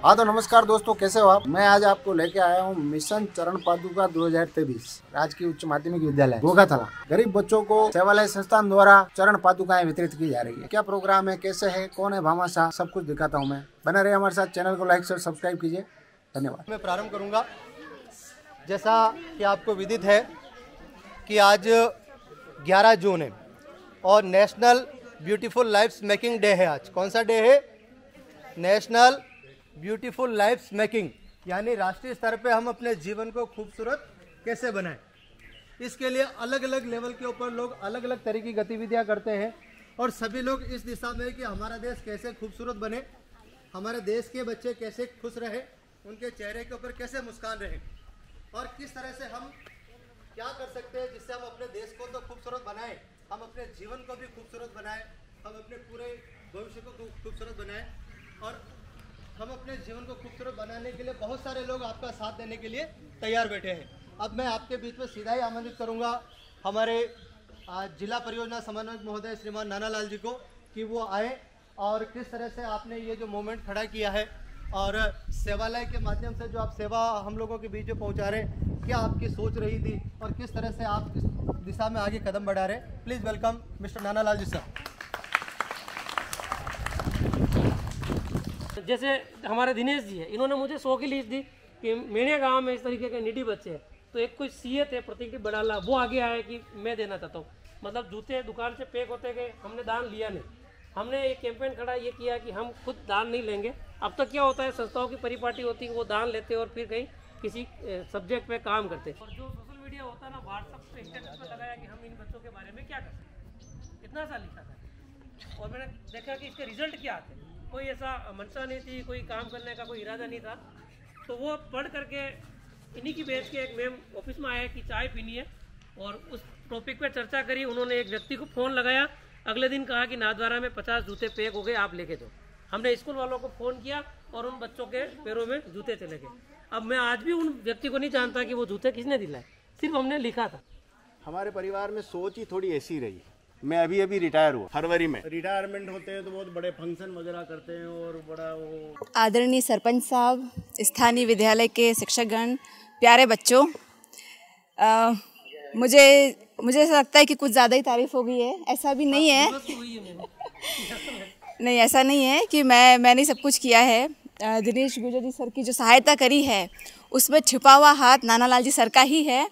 हाँ तो नमस्कार दोस्तों, कैसे हो आप। मैं आज आपको लेके आया हूँ मिशन चरण पादुका 2023 राजकीय उच्च माध्यमिक विद्यालय गोगाथला। गरीब बच्चों को सेवालय संस्थान द्वारा चरण पादुकाएं वितरित की जा रही है। क्या प्रोग्राम है, कैसे है, कौन है भामाशाह, सब कुछ दिखाता हूँ मैं। बने रहिए हमारे साथ, चैनल को लाइक शेयर सब्सक्राइब कीजिए। धन्यवाद। मैं प्रारंभ करूंगा। जैसा कि आपको विदित है कि आज 11 जून है और national beautiful life's making day है। आज कौन सा डे है? नेशनल ब्यूटीफुल लाइफ्स मेकिंग, यानी राष्ट्रीय स्तर पे हम अपने जीवन को खूबसूरत कैसे बनाएं। इसके लिए अलग अलग लेवल के ऊपर लोग अलग अलग तरह की गतिविधियां करते हैं और सभी लोग इस दिशा में कि हमारा देश कैसे खूबसूरत बने, हमारे देश के बच्चे कैसे खुश रहे, उनके चेहरे के ऊपर कैसे मुस्कान रहे और किस तरह से हम क्या कर सकते हैं जिससे हम अपने देश को तो खूबसूरत बनाएं, हम अपने जीवन को भी खूबसूरत बनाएं, हम अपने पूरे भविष्य को खूबसूरत बनाएं और हम अपने जीवन को खूबसूरत बनाने के लिए बहुत सारे लोग आपका साथ देने के लिए तैयार बैठे हैं। अब मैं आपके बीच में सीधा ही आमंत्रित करूंगा हमारे जिला परियोजना समन्वयक महोदय श्रीमान नानालाल जी को कि वो आए और किस तरह से आपने ये जो मूवमेंट खड़ा किया है और सेवालय के माध्यम से जो आप सेवा हम लोगों के बीच में पहुंचा रहे हैं, क्या आपकी सोच रही थी और किस तरह से आप इस दिशा में आगे कदम बढ़ा रहे हैं। Please welcome mister Nanalal ji sir. जैसे हमारे दिनेश जी है, इन्होंने मुझे 100 की लिस्ट दी कि मेरे गांव में इस तरीके के निडी बच्चे हैं, तो एक कोई सीए थे प्रतीक बड़ाला, वो आगे आए कि मैं देना चाहता हूँ। मतलब जूते दुकान से पैक होते गए, हमने दान लिया नहीं। हमने एक कैंपेन खड़ा ये किया कि हम खुद दान नहीं लेंगे। अब तक क्या होता है, संस्थाओं की परिपाटी होती है, वो दान लेते और फिर कहीं किसी सब्जेक्ट पे काम करते। और जो सोशल मीडिया होता है ना, व्हाट्सएप पे स्टेटस पे लगाया कि हम इन बच्चों के बारे में क्या कर सकते, इतना सा लिखा था और मैंने देखा कि इसके रिजल्ट क्या आते। कोई ऐसा मंशा नहीं थी, कोई काम करने का कोई इरादा नहीं था। तो वो पढ़ करके इन्हीं की बेच के एक मैम ऑफिस में आया कि चाय पीनी है और उस टॉपिक पे चर्चा करी। उन्होंने एक व्यक्ति को फ़ोन लगाया, अगले दिन कहा कि नाथद्वारा में 50 जूते पैक हो गए, आप लेके जाओ। हमने स्कूल वालों को फ़ोन किया और उन बच्चों के पैरों में जूते चले गए। अब मैं आज भी उन व्यक्ति को नहीं जानता कि वो जूते किसने दिलाए, सिर्फ हमने लिखा था। हमारे परिवार में सोच ही थोड़ी ऐसी रही। मैं अभी रिटायर हुआ फरवरी में। रिटायरमेंट होते हैं तो बहुत बड़े फंक्शन वगैरह करते हैं और बड़ा वो। आदरणीय सरपंच साहब, स्थानीय विद्यालय के शिक्षकगण, प्यारे बच्चों, मुझे ऐसा लगता है कि कुछ ज़्यादा ही तारीफ हो गई है। ऐसा भी नहीं है नहीं, ऐसा नहीं है कि मैंने सब कुछ किया है। दिनेश गुर्जर जी सर की जो सहायता करी है उसमें छुपा हुआ हाथ नानालाल जी सर का ही है।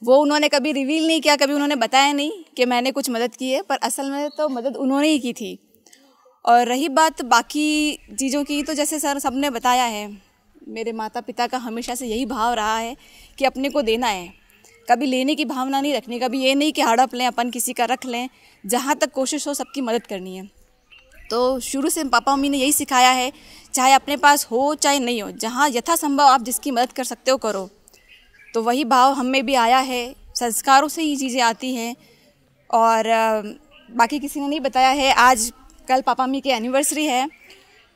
वो उन्होंने कभी रिवील नहीं किया, कभी उन्होंने बताया नहीं कि मैंने कुछ मदद की है, पर असल में तो मदद उन्होंने ही की थी। और रही बात बाकी चीज़ों की, तो जैसे सर सबने बताया है, मेरे माता पिता का हमेशा से यही भाव रहा है कि अपने को देना है, कभी लेने की भावना नहीं रखनी, कभी ये नहीं कि हड़प लें अपन किसी का रख लें। जहाँ तक कोशिश हो सबकी मदद करनी है। तो शुरू से पापा मम्मी ने यही सिखाया है, चाहे अपने पास हो चाहे नहीं हो, जहाँ यथासंभव आप जिसकी मदद कर सकते हो करो। तो वही भाव हम में भी आया है, संस्कारों से ये चीज़ें आती हैं। और बाकी किसी ने नहीं बताया है, आज कल पापा मम्मी की एनिवर्सरी है,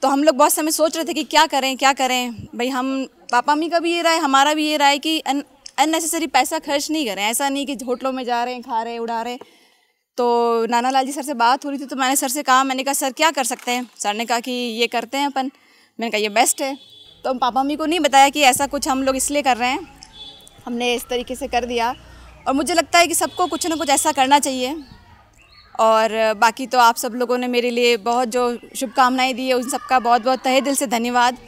तो हम लोग बहुत समय सोच रहे थे कि क्या करें भाई। हम पापा मम्मी का भी ये राय, हमारा भी ये राय कि अननेसेसरी पैसा खर्च नहीं करें। ऐसा नहीं कि होटलों में जा रहे हैं, खा रहे हैं, उड़ा रहे हैं। तो नानालाल जी सर से बात हो रही थी, तो मैंने सर से कहा, मैंने कहा सर क्या कर सकते हैं। सर ने कहा कि ये करते हैं अपन। मैंने कहा ये बेस्ट है। तो पापा मम्मी को नहीं बताया कि ऐसा कुछ हम लोग इसलिए कर रहे हैं, हमने इस तरीके से कर दिया। और मुझे लगता है कि सबको कुछ ना कुछ ऐसा करना चाहिए। और बाकी तो आप सब लोगों ने मेरे लिए बहुत जो शुभकामनाएं दी है, उन सबका बहुत बहुत तहे दिल से धन्यवाद।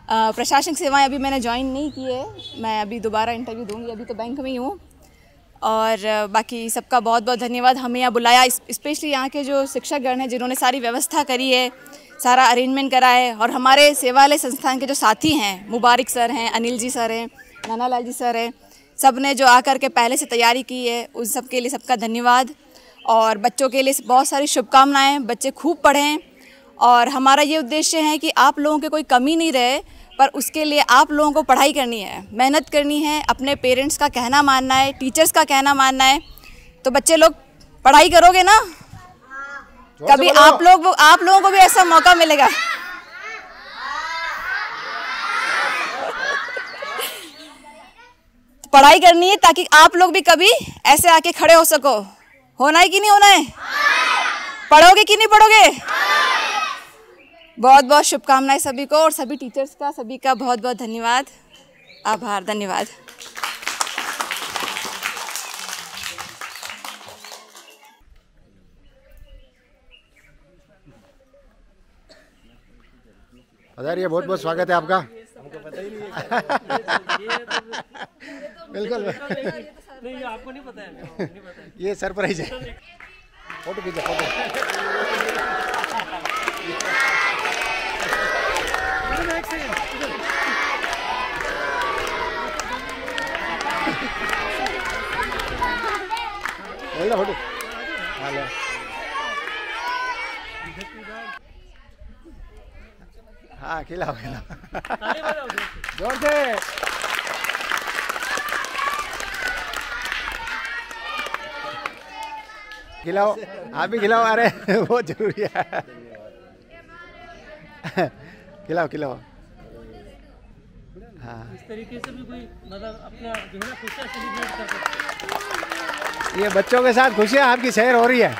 प्रशासनिक सेवाएं अभी मैंने ज्वाइन नहीं की है, मैं अभी दोबारा इंटरव्यू दूंगी, अभी तो बैंक में ही हूँ। और बाकी सबका बहुत बहुत धन्यवाद। हमें यहाँ बुलाया, स्पेशली यहाँ के जो शिक्षकगण हैं जिन्होंने सारी व्यवस्था करी है, सारा अरेंजमेंट करा है। और हमारे सेवालय संस्थान के जो साथी हैं, मुबारक सर हैं, अनिल जी सर हैं, नानालाल जी सर हैं, सब ने जो आकर के पहले से तैयारी की है, उन सब के लिए सबका धन्यवाद। और बच्चों के लिए बहुत सारी शुभकामनाएं, बच्चे खूब पढ़ें। और हमारा ये उद्देश्य है कि आप लोगों के कोई कमी नहीं रहे, पर उसके लिए आप लोगों को पढ़ाई करनी है, मेहनत करनी है, अपने पेरेंट्स का कहना मानना है, टीचर्स का कहना मानना है। तो बच्चे लोग पढ़ाई करोगे ना, कभी आप लोगों को भी ऐसा मौका मिलेगा। पढ़ाई करनी है ताकि आप लोग भी कभी ऐसे आके खड़े हो सको। होना है कि नहीं होना है? पढ़ोगे कि नहीं पढ़ोगे? बहुत बहुत शुभकामनाएं सभी को, और सभी टीचर्स का, सभी का बहुत बहुत धन्यवाद, आभार, धन्यवाद। पधारिए, बहुत बहुत स्वागत है आपका। हमको पता ही नहीं है। बिल्कुल नहीं, ये आपको नहीं पता है, नहीं पता है। ये सरप्राइज है। फोटो खींचो, फोटो। फोटो। हेलो। हाँ, खिलाओ खिलाओ जोर से। खिलाओ, आप भी खिलाओ। अरे बहुत जरूरी है। खिलाओ खिलाओ। हाँ, इस तरीके से भी कोई मतलब अपना जो है ना खुशियाँ सेलिब्रेट कर सकते हैं। ये बच्चों के साथ खुशियाँ आपकी शेयर हो रही है।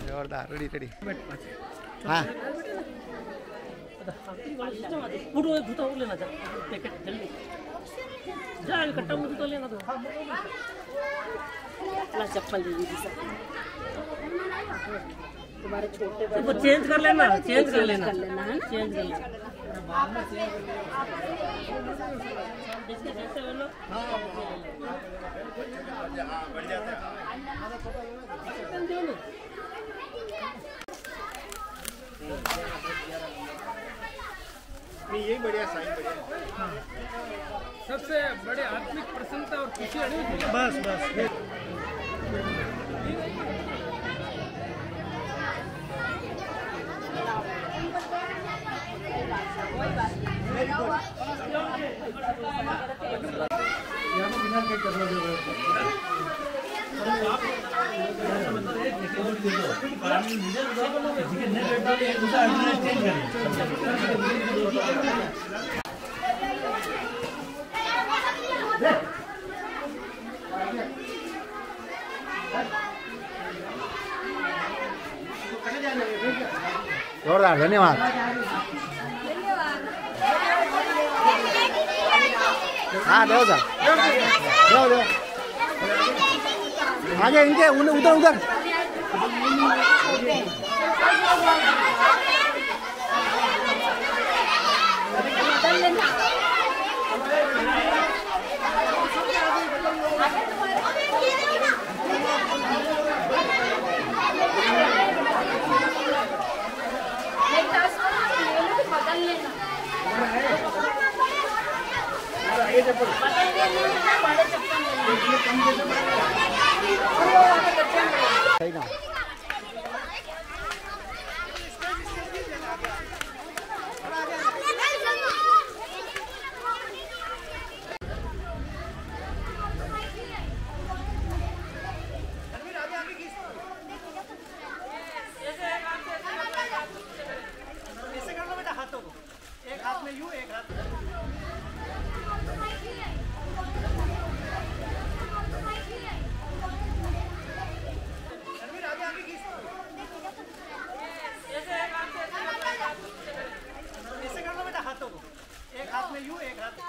जोरदार, रेडी रेडी। हाँ, उठो, एक जूता और लेना, जा पैकेट जल्दी जा, इकट्ठा में जूता लेना। तो चप्पल तुम्हारे छोटे तो चेंज कर लेना, चेंज कर लेना है ना, चेंज कर लेना। यही बढ़िया साइन, बढ़िया। सबसे बड़े आत्मिक प्रसन्नता और खुशी बस बस। जोरदार, धन्यवाद। हाँ, दो सर, दो आगे इनके, उधर उधर। सही ना।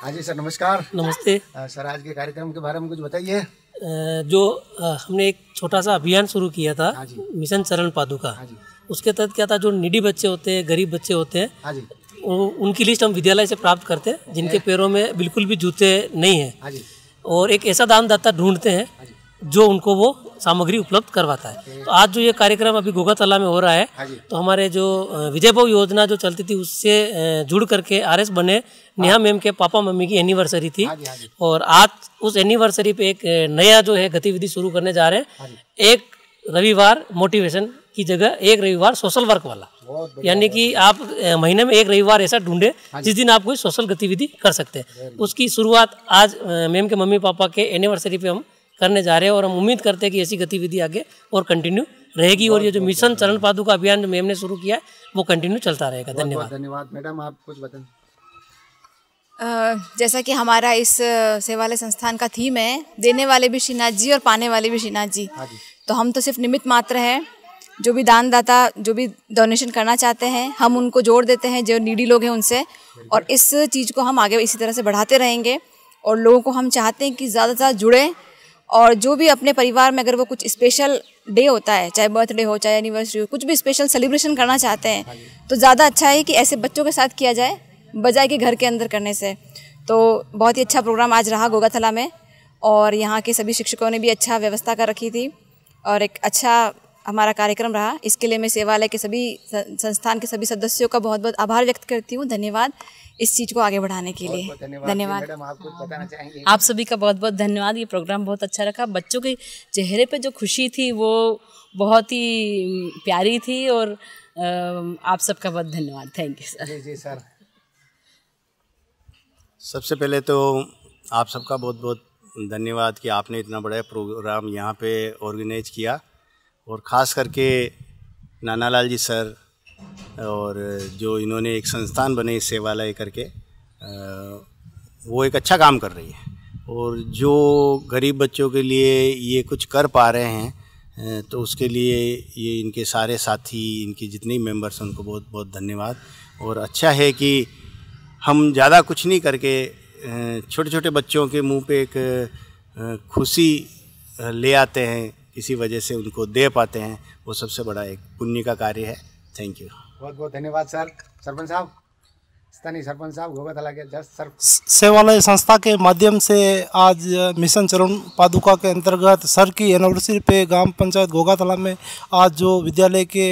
हाँ जी सर, नमस्कार। नमस्ते सर, आज के कार्यक्रम के बारे में कुछ बताइए। जो हमने एक छोटा सा अभियान शुरू किया था, हाँ जी। मिशन चरण पादुका। हाँ जी। उसके तहत क्या था, जो निडी बच्चे होते हैं, गरीब बच्चे होते हैं, हाँ जी। उनकी लिस्ट हम विद्यालय से प्राप्त करते हैं, जिनके पैरों में बिल्कुल भी जूते नहीं है। हाँ जी। और एक ऐसा दानदाता ढूंढते हैं जो उनको वो सामग्री उपलब्ध करवाता है। तो आज जो ये कार्यक्रम अभी गोगातला में हो रहा है, हाँ जी। तो हमारे जो विजय भाव योजना जो चलती थी उससे जुड़ करके आरएस बने नेहा मैम के पापा मम्मी की एनिवर्सरी थी। हाँ जी, हाँ जी। और आज उस एनिवर्सरी पे एक नया जो है गतिविधि शुरू करने जा रहे हैं। एक रविवार मोटिवेशन की जगह एक रविवार सोशल वर्क वाला, यानी कि आप महीने में एक रविवार ऐसा ढूंढे जिस दिन आप कोई सोशल गतिविधि कर सकते हैं। उसकी शुरुआत आज मैम के मम्मी पापा के एनिवर्सरी पे हम करने जा रहे हैं, और हम उम्मीद करते हैं कि ऐसी गतिविधि आगे और कंटिन्यू रहेगी, और ये जो मिशन चरण पादुका अभियान जो मैम ने शुरू किया है वो कंटिन्यू चलता रहेगा। धन्यवाद। धन्यवाद मैडम, आप कुछ बताएं। जैसा कि हमारा इस सेवालय संस्थान का थीम है, देने वाले भी श्रीनाथ जी और पाने वाले भी श्रीनाथ जी। तो हम तो सिर्फ निमित्त मात्र हैं। जो भी दानदाता जो भी डोनेशन करना चाहते हैं, हम उनको जोड़ देते हैं जो नीडी लोग हैं उनसे, और इस चीज़ को हम आगे इसी तरह से बढ़ाते रहेंगे। और लोगों को हम चाहते हैं कि ज़्यादा से ज़्यादा जुड़ें, और जो भी अपने परिवार में अगर वो कुछ स्पेशल डे होता है, चाहे बर्थडे हो चाहे एनिवर्सरी हो, कुछ भी स्पेशल सेलिब्रेशन करना चाहते हैं, तो ज़्यादा अच्छा है कि ऐसे बच्चों के साथ किया जाए बजाय कि घर के अंदर करने से। तो बहुत ही अच्छा प्रोग्राम आज रहा गोगाथला में, और यहाँ के सभी शिक्षकों ने भी अच्छा व्यवस्था कर रखी थी और एक अच्छा हमारा कार्यक्रम रहा। इसके लिए मैं सेवालय के सभी संस्थान के सभी सदस्यों का बहुत बहुत आभार व्यक्त करती हूँ। धन्यवाद इस चीज़ को आगे बढ़ाने के लिए। धन्यवाद। मैडम, आप कुछ बताना चाहेंगे? आप सभी का बहुत बहुत धन्यवाद। ये प्रोग्राम बहुत अच्छा रखा। बच्चों के चेहरे पे जो खुशी थी वो बहुत ही प्यारी थी, और आप सबका बहुत धन्यवाद। Thank you sir. जी सर। सबसे पहले तो आप सबका बहुत बहुत धन्यवाद कि आपने इतना बड़ा प्रोग्राम यहाँ पे ऑर्गेनाइज किया, और ख़ास करके नानालाल जी सर और जो इन्होंने एक संस्थान बने सेवालय करके, वो एक अच्छा काम कर रही है। और जो गरीब बच्चों के लिए ये कुछ कर पा रहे हैं, तो उसके लिए ये इनके सारे साथी, इनके जितने मेंबर्स हैं उनको बहुत बहुत धन्यवाद। और अच्छा है कि हम ज़्यादा कुछ नहीं करके छोटे छोटे बच्चों के मुंह पे एक खुशी ले आते हैं, किसी वजह से उनको दे पाते हैं, वो सबसे बड़ा एक पुण्य का कार्य है। Thank you. बहुत बहुत धन्यवाद सर। सरपंच साहब, स्थानीय सरपंच साहब गोगाथला के जस्ट सर। सेवालय संस्था के माध्यम से आज मिशन चरण पादुका के अंतर्गत सर की एनिवर्सरी पे ग्राम पंचायत गोगाथला में आज जो विद्यालय के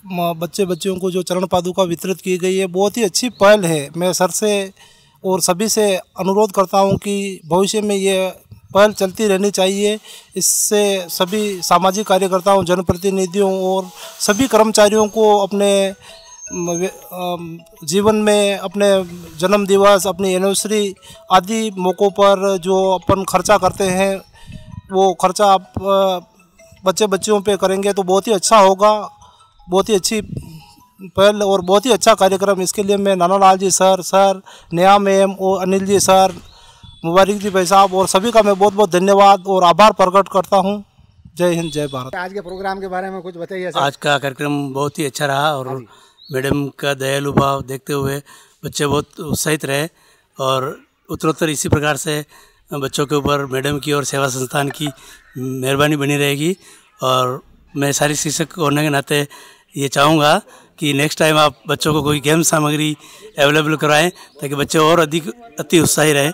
बच्चों को जो चरण पादुका वितरित की गई है, बहुत ही अच्छी पहल है। मैं सर से और सभी से अनुरोध करता हूं कि भविष्य में ये पहल चलती रहनी चाहिए। इससे सभी सामाजिक कार्यकर्ताओं, जनप्रतिनिधियों और सभी कर्मचारियों को अपने जीवन में अपने जन्म दिवस, अपनी एनिवर्सरी आदि मौक़ों पर जो अपन खर्चा करते हैं, वो खर्चा आप बच्चों पे करेंगे तो बहुत ही अच्छा होगा। बहुत ही अच्छी पहल और बहुत ही अच्छा कार्यक्रम। इसके लिए मैं नानालाल जी सर, नेहा मैम और अनिल जी सर, मुबारक जी भाई साहब और सभी का मैं बहुत बहुत धन्यवाद और आभार प्रकट करता हूँ। जय हिंद, जय भारत। आज के प्रोग्राम के बारे में कुछ बताइए सर। आज का कार्यक्रम बहुत ही अच्छा रहा, और मैडम का दयालु भाव देखते हुए बच्चे बहुत उत्साहित रहे, और उत्तरोत्तर इसी प्रकार से बच्चों के ऊपर मैडम की और सेवा संस्थान की मेहरबानी बनी रहेगी। और मैं सारी शिक्षक होने के नाते ये चाहूँगा कि नेक्स्ट टाइम आप बच्चों को कोई गेम सामग्री अवेलेबल करवाएं, ताकि बच्चे और अधिक अति उत्साही रहे।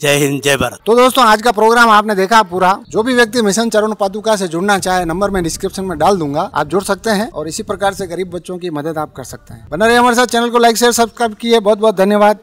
जय हिंद, जय भारत। तो दोस्तों, आज का प्रोग्राम आपने देखा पूरा। जो भी व्यक्ति मिशन चरण पादुका से जुड़ना चाहे, नंबर मैं डिस्क्रिप्शन में डाल दूंगा, आप जुड़ सकते हैं और इसी प्रकार से गरीब बच्चों की मदद आप कर सकते हैं। बना रहिए हमारे साथ, चैनल को लाइक शेयर सब्सक्राइब किए। बहुत बहुत धन्यवाद।